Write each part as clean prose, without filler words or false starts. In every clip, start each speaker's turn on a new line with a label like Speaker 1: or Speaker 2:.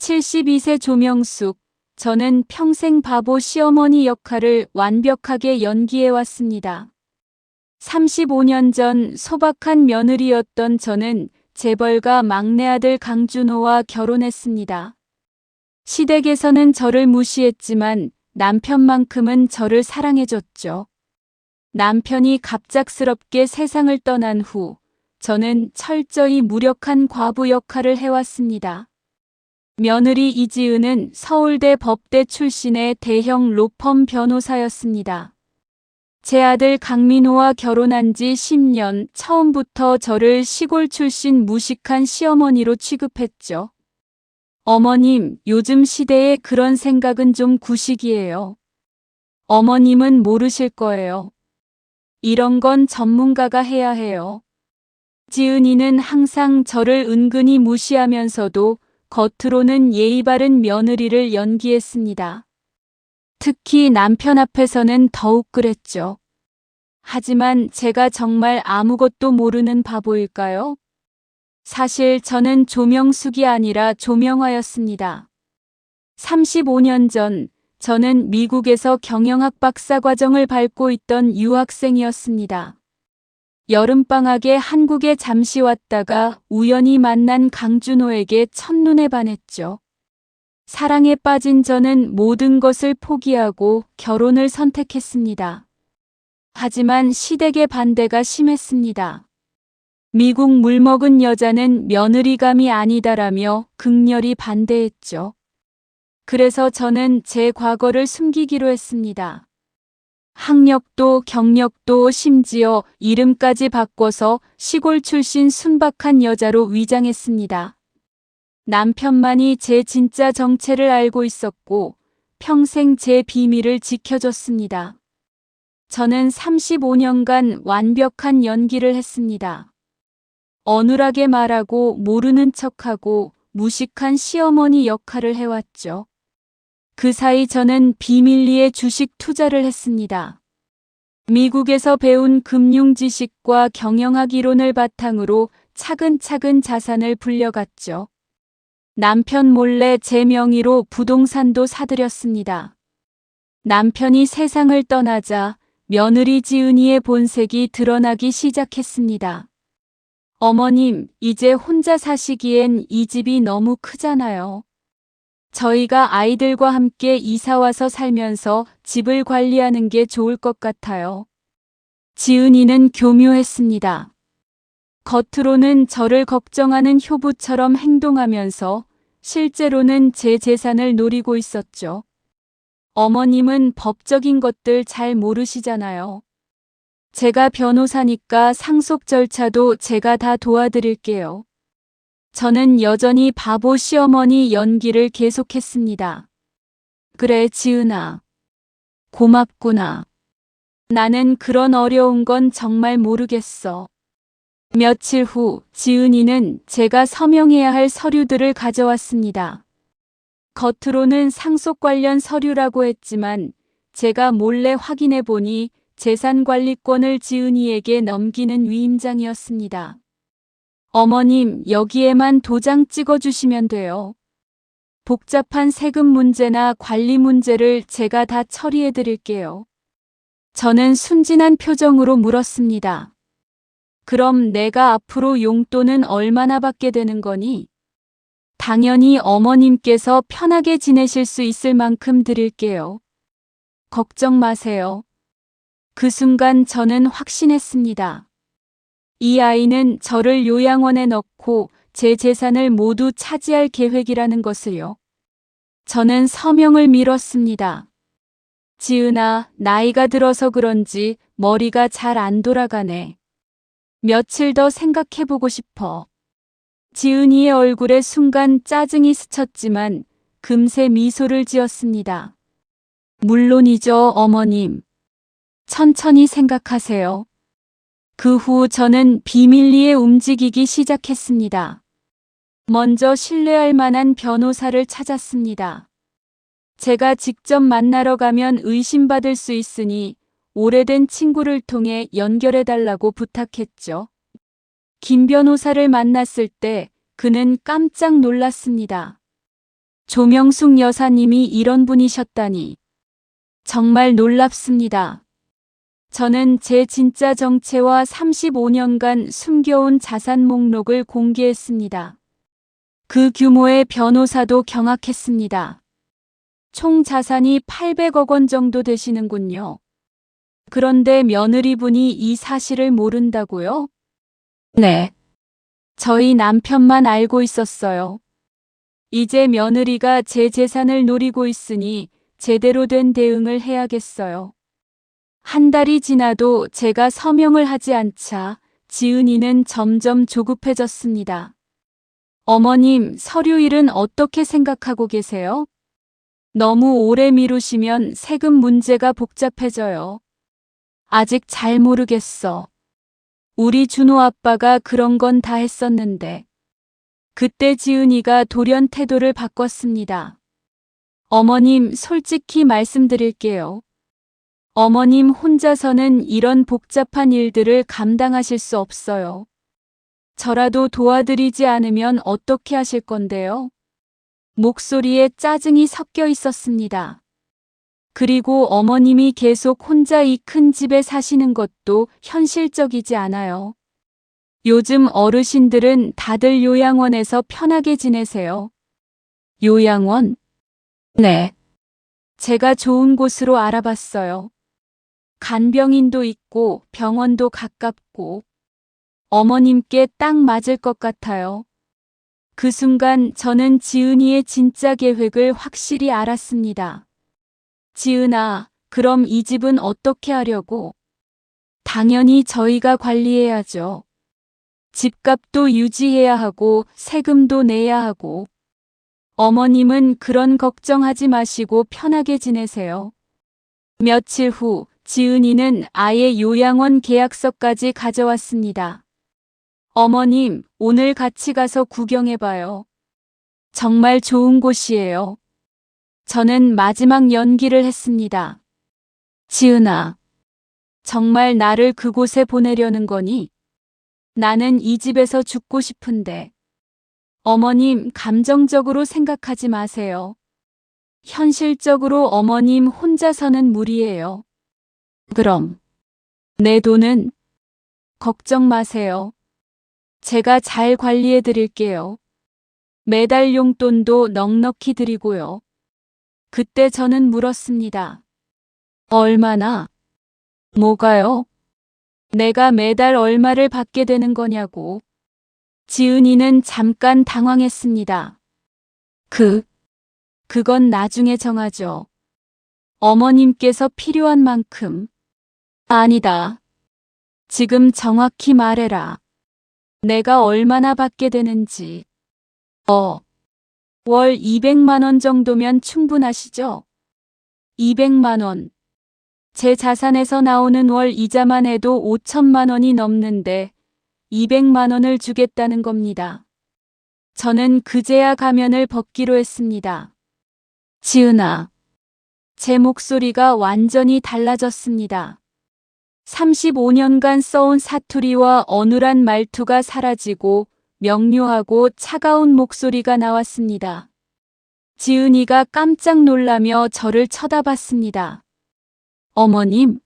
Speaker 1: 72세 조명숙. 저는 평생 바보 시어머니 역할을 완벽하게 연기해왔습니다. 35년 전 소박한 며느리였던 저는 재벌가 막내 아들 강준호와 결혼했습니다. 시댁에서는 저를 무시했지만 남편만큼은 저를 사랑해줬죠. 남편이 갑작스럽게 세상을 떠난 후 저는 철저히 무력한 과부 역할을 해왔습니다. 며느리 이지은은 서울대 법대 출신의 대형 로펌 변호사였습니다. 제 아들 강민호와 결혼한 지 10년 처음부터 저를 시골 출신 무식한 시어머니로 취급했죠. 어머님, 요즘 시대에 그런 생각은 좀 구식이에요. 어머님은 모르실 거예요. 이런 건 전문가가 해야 해요. 지은이는 항상 저를 은근히 무시하면서도 겉으로는 예의 바른 며느리를 연기했습니다. 특히 남편 앞에서는 더욱 그랬죠. 하지만 제가 정말 아무것도 모르는 바보일까요? 사실 저는 조명숙이 아니라 조명화였습니다. 35년 전 저는 미국에서 경영학 박사과정을 밟고 있던 유학생이었습니다. 여름방학에 한국에 잠시 왔다가 우연히 만난 강준호에게 첫눈에 반했죠. 사랑에 빠진 저는 모든 것을 포기하고 결혼을 선택했습니다. 하지만 시댁의 반대가 심했습니다. 미국 물먹은 여자는 며느리감이 아니다라며 극렬히 반대했죠. 그래서 저는 제 과거를 숨기기로 했습니다. 학력도 경력도 심지어 이름까지 바꿔서 시골 출신 순박한 여자로 위장했습니다. 남편만이 제 진짜 정체를 알고 있었고 평생 제 비밀을 지켜줬습니다. 저는 35년간 완벽한 연기를 했습니다. 어눌하게 말하고 모르는 척하고 무식한 시어머니 역할을 해왔죠. 그 사이 저는 비밀리에 주식 투자를 했습니다. 미국에서 배운 금융 지식과 경영학 이론을 바탕으로 차근차근 자산을 불려갔죠. 남편 몰래 제 명의로 부동산도 사들였습니다. 남편이 세상을 떠나자 며느리 지은이의 본색이 드러나기 시작했습니다. 어머님, 이제 혼자 사시기엔 이 집이 너무 크잖아요. 저희가 아이들과 함께 이사와서 살면서 집을 관리하는 게 좋을 것 같아요. 지은이는 교묘했습니다. 겉으로는 저를 걱정하는 효부처럼 행동하면서 실제로는 제 재산을 노리고 있었죠. 어머님은 법적인 것들 잘 모르시잖아요. 제가 변호사니까 상속 절차도 제가 다 도와드릴게요. 저는 여전히 바보 시어머니 연기를 계속했습니다. 그래, 지은아. 고맙구나. 나는 그런 어려운 건 정말 모르겠어. 며칠 후 지은이는 제가 서명해야 할 서류들을 가져왔습니다. 겉으로는 상속 관련 서류라고 했지만 제가 몰래 확인해 보니 재산관리권을 지은이에게 넘기는 위임장이었습니다. 어머님, 여기에만 도장 찍어주시면 돼요. 복잡한 세금 문제나 관리 문제를 제가 다 처리해 드릴게요. 저는 순진한 표정으로 물었습니다. 그럼 내가 앞으로 용돈은 얼마나 받게 되는 거니? 당연히 어머님께서 편하게 지내실 수 있을 만큼 드릴게요. 걱정 마세요. 그 순간 저는 확신했습니다. 이 아이는 저를 요양원에 넣고 제 재산을 모두 차지할 계획이라는 것을요. 저는 서명을 밀었습니다. 지은아, 나이가 들어서 그런지 머리가 잘 안 돌아가네. 며칠 더 생각해보고 싶어. 지은이의 얼굴에 순간 짜증이 스쳤지만 금세 미소를 지었습니다. 물론이죠, 어머님. 천천히 생각하세요. 그 후 저는 비밀리에 움직이기 시작했습니다. 먼저 신뢰할 만한 변호사를 찾았습니다. 제가 직접 만나러 가면 의심받을 수 있으니 오래된 친구를 통해 연결해달라고 부탁했죠. 김 변호사를 만났을 때 그는 깜짝 놀랐습니다. 조명숙 여사님이 이런 분이셨다니. 정말 놀랍습니다. 저는 제 진짜 정체와 35년간 숨겨온 자산 목록을 공개했습니다. 그 규모의 변호사도 경악했습니다. 총 자산이 800억 원 정도 되시는군요. 그런데 며느리분이 이 사실을 모른다고요? 네. 저희 남편만 알고 있었어요. 이제 며느리가 제 재산을 노리고 있으니 제대로 된 대응을 해야겠어요. 한 달이 지나도 제가 서명을 하지 않자 지은이는 점점 조급해졌습니다. 어머님, 서류 일은 어떻게 생각하고 계세요? 너무 오래 미루시면 세금 문제가 복잡해져요. 아직 잘 모르겠어. 우리 준호 아빠가 그런 건 다 했었는데. 그때 지은이가 돌연 태도를 바꿨습니다. 어머님, 솔직히 말씀드릴게요. 어머님 혼자서는 이런 복잡한 일들을 감당하실 수 없어요. 저라도 도와드리지 않으면 어떻게 하실 건데요? 목소리에 짜증이 섞여 있었습니다. 그리고 어머님이 계속 혼자 이 큰 집에 사시는 것도 현실적이지 않아요. 요즘 어르신들은 다들 요양원에서 편하게 지내세요. 요양원? 네. 제가 좋은 곳으로 알아봤어요. 간병인도 있고 병원도 가깝고 어머님께 딱 맞을 것 같아요. 그 순간 저는 지은이의 진짜 계획을 확실히 알았습니다. 지은아, 그럼 이 집은 어떻게 하려고? 당연히 저희가 관리해야죠. 집값도 유지해야 하고 세금도 내야 하고. 어머님은 그런 걱정하지 마시고 편하게 지내세요. 며칠 후 지은이는 아예 요양원 계약서까지 가져왔습니다. 어머님, 오늘 같이 가서 구경해봐요. 정말 좋은 곳이에요. 저는 마지막 연기를 했습니다. 지은아, 정말 나를 그곳에 보내려는 거니? 나는 이 집에서 죽고 싶은데. 어머님, 감정적으로 생각하지 마세요. 현실적으로 어머님 혼자서는 무리예요. 그럼 내 돈은? 걱정 마세요. 제가 잘 관리해 드릴게요. 매달 용돈도 넉넉히 드리고요. 그때 저는 물었습니다. 얼마나? 뭐가요? 내가 매달 얼마를 받게 되는 거냐고. 지은이는 잠깐 당황했습니다. 그건 나중에 정하죠. 어머님께서 필요한 만큼. 아니다. 지금 정확히 말해라. 내가 얼마나 받게 되는지. 월 200만 원 정도면 충분하시죠? 200만 원. 제 자산에서 나오는 월 이자만 해도 5천만 원이 넘는데 200만 원을 주겠다는 겁니다. 저는 그제야 가면을 벗기로 했습니다. 지은아. 제 목소리가 완전히 달라졌습니다. 35년간 써온 사투리와 어눌한 말투가 사라지고 명료하고 차가운 목소리가 나왔습니다. 지은이가 깜짝 놀라며 저를 쳐다봤습니다. 어머님,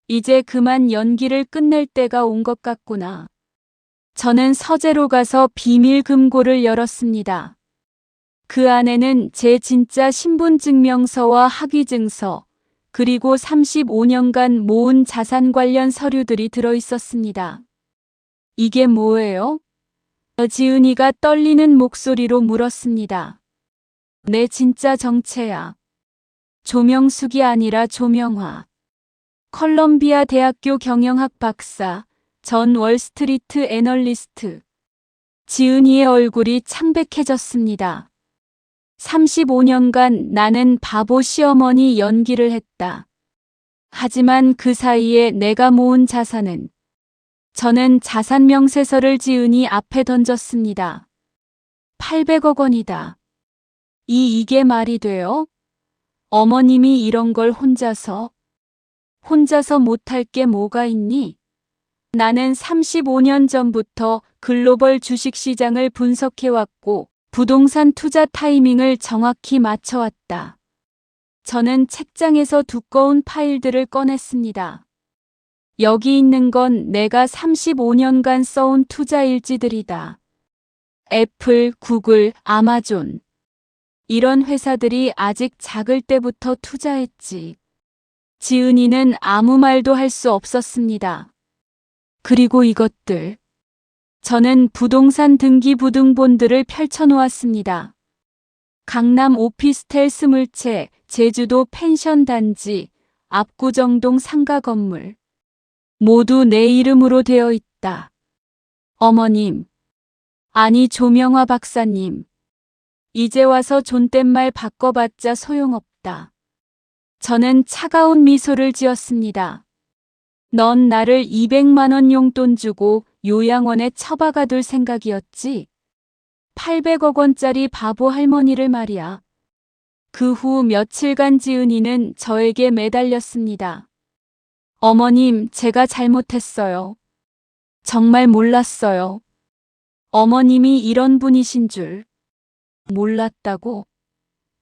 Speaker 1: 이제 그만 연기를 끝낼 때가 온 것 같구나. 저는 서재로 가서 비밀 금고를 열었습니다. 그 안에는 제 진짜 신분증명서와 학위증서, 그리고 35년간 모은 자산 관련 서류들이 들어 있었습니다. 이게 뭐예요? 지은이가 떨리는 목소리로 물었습니다. 내 진짜 정체야. 조명숙이 아니라 조명화. 컬럼비아 대학교 경영학 박사, 전 월스트리트 애널리스트. 지은이의 얼굴이 창백해졌습니다. 35년간 나는 바보 시어머니 연기를 했다. 하지만 그 사이에 내가 모은 자산은, 저는 자산 명세서를 지은이 앞에 던졌습니다. 800억 원이다. 이게 말이 돼요? 어머님이 이런 걸 혼자서 못할 게 뭐가 있니? 나는 35년 전부터 글로벌 주식시장을 분석해왔고 부동산 투자 타이밍을 정확히 맞춰왔다. 저는 책장에서 두꺼운 파일들을 꺼냈습니다. 여기 있는 건 내가 35년간 써온 투자 일지들이다. 애플, 구글, 아마존. 이런 회사들이 아직 작을 때부터 투자했지. 지은이는 아무 말도 할 수 없었습니다. 그리고 이것들. 저는 부동산 등기부등본들을 펼쳐놓았습니다. 강남 오피스텔 20채, 제주도 펜션 단지, 압구정동 상가 건물. 모두 내 이름으로 되어 있다. 어머님. 아니 조명화 박사님. 이제 와서 존댓말 바꿔봤자 소용없다. 저는 차가운 미소를 지었습니다. 넌 나를 200만 원 용돈 주고 요양원에 처박아둘 생각이었지? 800억 원짜리 바보 할머니를 말이야. 그 후 며칠간 지은이는 저에게 매달렸습니다. 어머님, 제가 잘못했어요. 정말 몰랐어요. 어머님이 이런 분이신 줄 몰랐다고?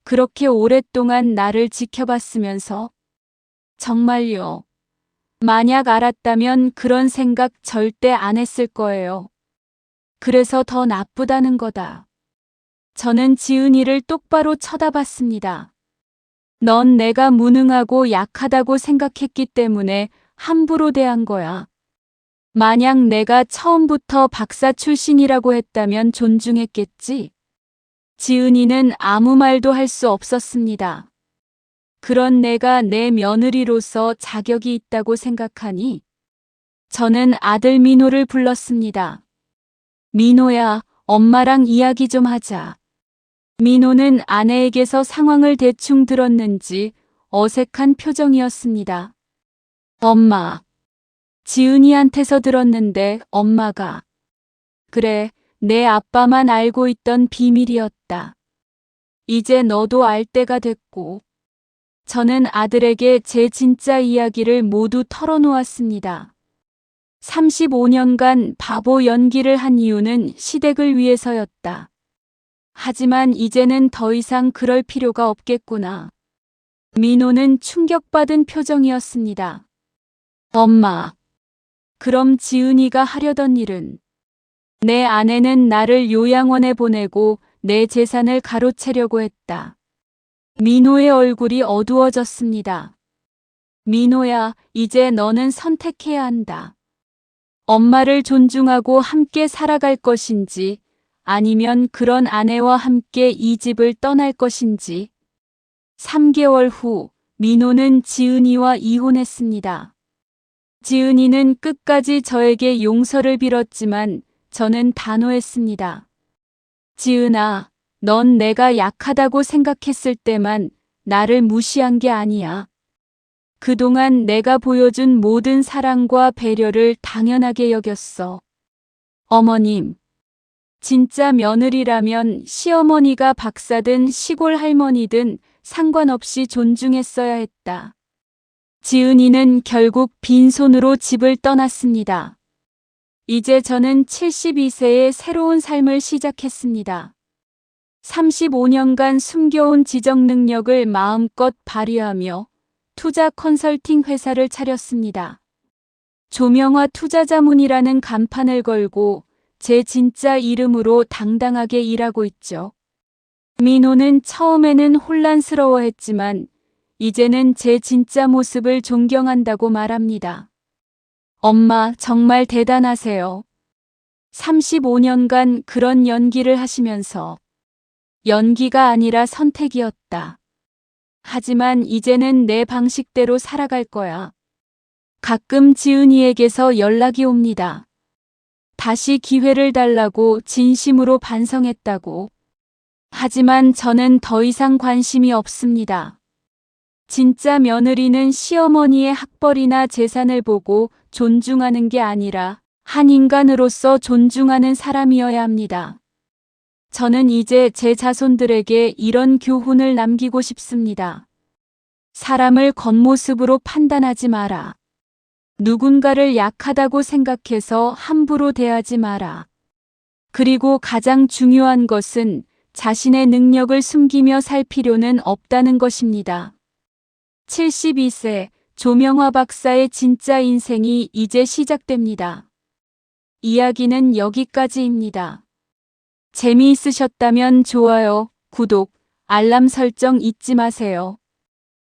Speaker 1: 그렇게 오랫동안 나를 지켜봤으면서? 정말요. 만약 알았다면 그런 생각 절대 안 했을 거예요. 그래서 더 나쁘다는 거다. 저는 지은이를 똑바로 쳐다봤습니다. 넌 내가 무능하고 약하다고 생각했기 때문에 함부로 대한 거야. 만약 내가 처음부터 박사 출신이라고 했다면 존중했겠지. 지은이는 아무 말도 할 수 없었습니다. 그런 내가 내 며느리로서 자격이 있다고 생각하니? 저는 아들 민호를 불렀습니다. 민호야, 엄마랑 이야기 좀 하자. 민호는 아내에게서 상황을 대충 들었는지 어색한 표정이었습니다. 엄마. 지은이한테서 들었는데 엄마가. 그래, 내 아빠만 알고 있던 비밀이었다. 이제 너도 알 때가 됐고. 저는 아들에게 제 진짜 이야기를 모두 털어놓았습니다. 35년간 바보 연기를 한 이유는 시댁을 위해서였다. 하지만 이제는 더 이상 그럴 필요가 없겠구나. 민호는 충격받은 표정이었습니다. 엄마. 그럼 지은이가 하려던 일은? 내 아내는 나를 요양원에 보내고 내 재산을 가로채려고 했다. 민호의 얼굴이 어두워졌습니다. 민호야, 이제 너는 선택해야 한다. 엄마를 존중하고 함께 살아갈 것인지 아니면 그런 아내와 함께 이 집을 떠날 것인지. 3개월 후 민호는 지은이와 이혼했습니다. 지은이는 끝까지 저에게 용서를 빌었지만 저는 단호했습니다. 지은아, 넌 내가 약하다고 생각했을 때만 나를 무시한 게 아니야. 그동안 내가 보여준 모든 사랑과 배려를 당연하게 여겼어. 어머님, 진짜 며느리라면 시어머니가 박사든 시골 할머니든 상관없이 존중했어야 했다. 지은이는 결국 빈손으로 집을 떠났습니다. 이제 저는 72세의 새로운 삶을 시작했습니다. 35년간 숨겨온 지적 능력을 마음껏 발휘하며 투자 컨설팅 회사를 차렸습니다. 조명화 투자자문이라는 간판을 걸고 제 진짜 이름으로 당당하게 일하고 있죠. 민호는 처음에는 혼란스러워했지만 이제는 제 진짜 모습을 존경한다고 말합니다. 엄마, 정말 대단하세요. 35년간 그런 연기를 하시면서. 연기가 아니라 선택이었다. 하지만 이제는 내 방식대로 살아갈 거야. 가끔 지은이에게서 연락이 옵니다. 다시 기회를 달라고 진심으로 반성했다고. 하지만 저는 더 이상 관심이 없습니다. 진짜 며느리는 시어머니의 학벌이나 재산을 보고 존중하는 게 아니라 한 인간으로서 존중하는 사람이어야 합니다. 저는 이제 제 자손들에게 이런 교훈을 남기고 싶습니다. 사람을 겉모습으로 판단하지 마라. 누군가를 약하다고 생각해서 함부로 대하지 마라. 그리고 가장 중요한 것은 자신의 능력을 숨기며 살 필요는 없다는 것입니다. 72세 조명화 박사의 진짜 인생이 이제 시작됩니다. 이야기는 여기까지입니다. 재미있으셨다면 좋아요, 구독, 알람 설정 잊지 마세요.